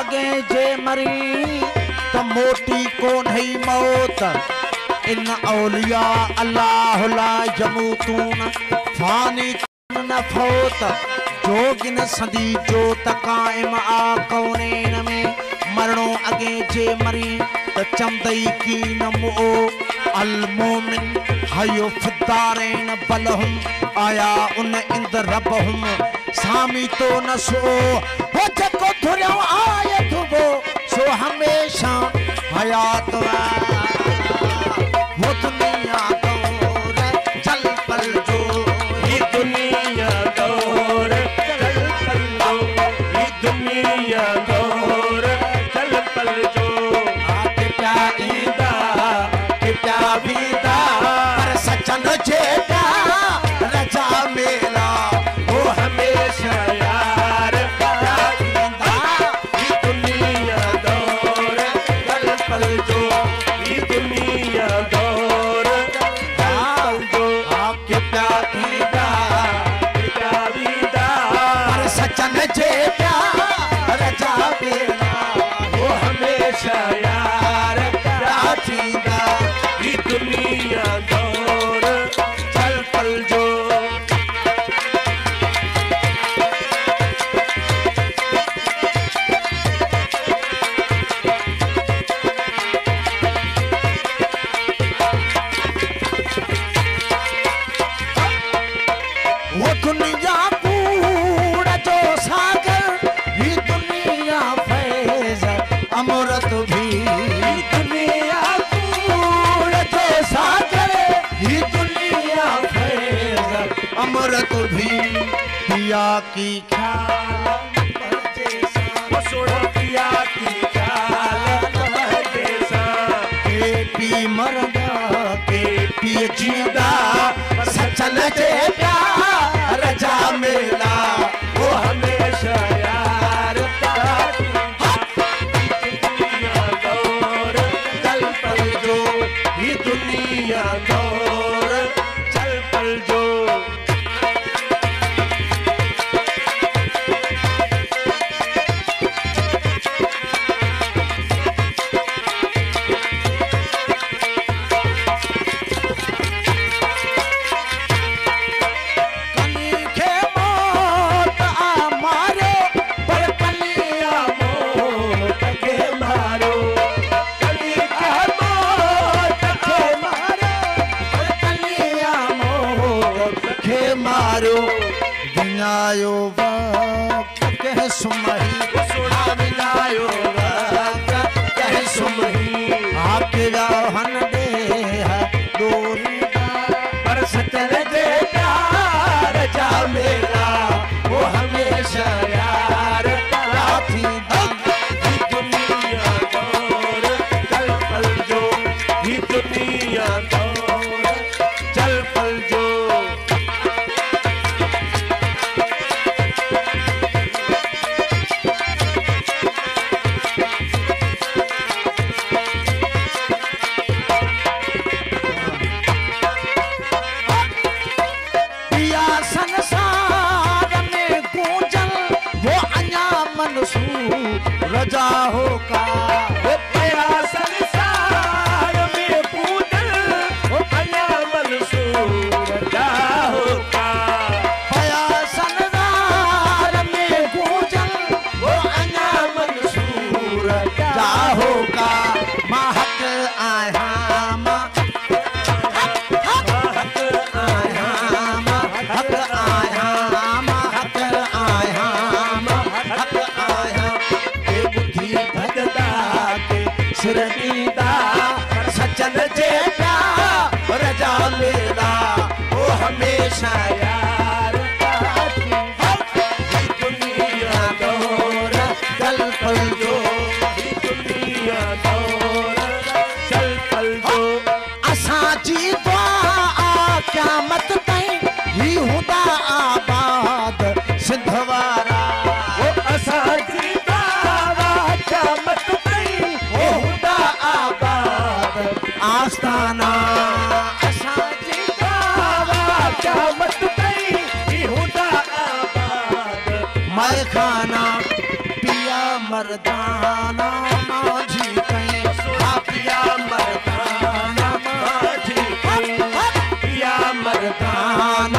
अगे जे मरी तो मोटी को नहीं मौत। इन औलिया अल्लाह ला यमूतून फानी न फौत। जोगिन संदी जो तकाइम आ कौनेन में मरणो अगे जे मरी तो चमदई की नमो अल मोमिन हयो फिदारेन बलहुम आया उन इंद रबहुम सामी तो न सो हो जको धुरियो आयत वो सो हमेशा हयात वो दुनिया दौर चल पल जो ये दुनिया दौर चल पल जो ये दुनिया दौर चल पल जो आके क्या ईदा के क्या बीदा पर सचन जेटा रजा मेला वो हमेशा यार ईदा ये दुनिया दौर चल पल जो ये दुनिया दौर चल पल जो आके क्या ईदा क्या विदा पर सचन जेटा रजा मेला वो हमेशा यार राजीदा ये दुनिया दौर चल पल जो वो दुनिया कूड़ जो सागर ये दुनिया फैज अमृत भी ये दुनिया कूड़ जो सागर ये दुनिया फैज अमृत भी पिया की ख्याल वो सोना पिया की चाल नमः जैसा के पी मरदा के पी जीदा सचन जे प्यार रजा मेला वो हमेशा यार दुनिया दौर चल पल जो ये दुनिया दौर चल पल जो कनी के मौत आ मारे पर कलिया मौत के मारो कली के मौत के मारो पर कलिया मौत के मारो विनायो वक्त के सुमही सोना विदायो वक्त कह सुमही आके वाहन दे डोरी पर सचन दे प्यार जा मेरा वो हमेशा यार राथी ये दुनिया दौर चल पल जो ये दुनिया दौर चल पल जो पिया संसार में गूंजल वो अञा मनसूर रजा हो का वो पया संसार में पूजन वो अया मंसूर जाहो का पया संसार में गूंजल वो अञा मनसूर रजा हो का महक आया महक आया महक आया महक आया महक आया के बुद्धि भजदा के सिरनीदा सचन जे प्यार रजा मेला वो हमेशा यार ये दुनिया दौर चल पल जो ये दुनिया दौर चल पल जो असां जी दुआ क़यामत ताईं ही हूंदा आबाद सिंध वारा वो असांजी दावा क़यामत ताईं वो हूंदा आबाद आस्ताना असांजी दावा क़यामत ताईं ही हूंदा आबाद मैं खाना पिया मर्दाना माझी कहीं पिया मर्दाना माझी पिया मर्दाना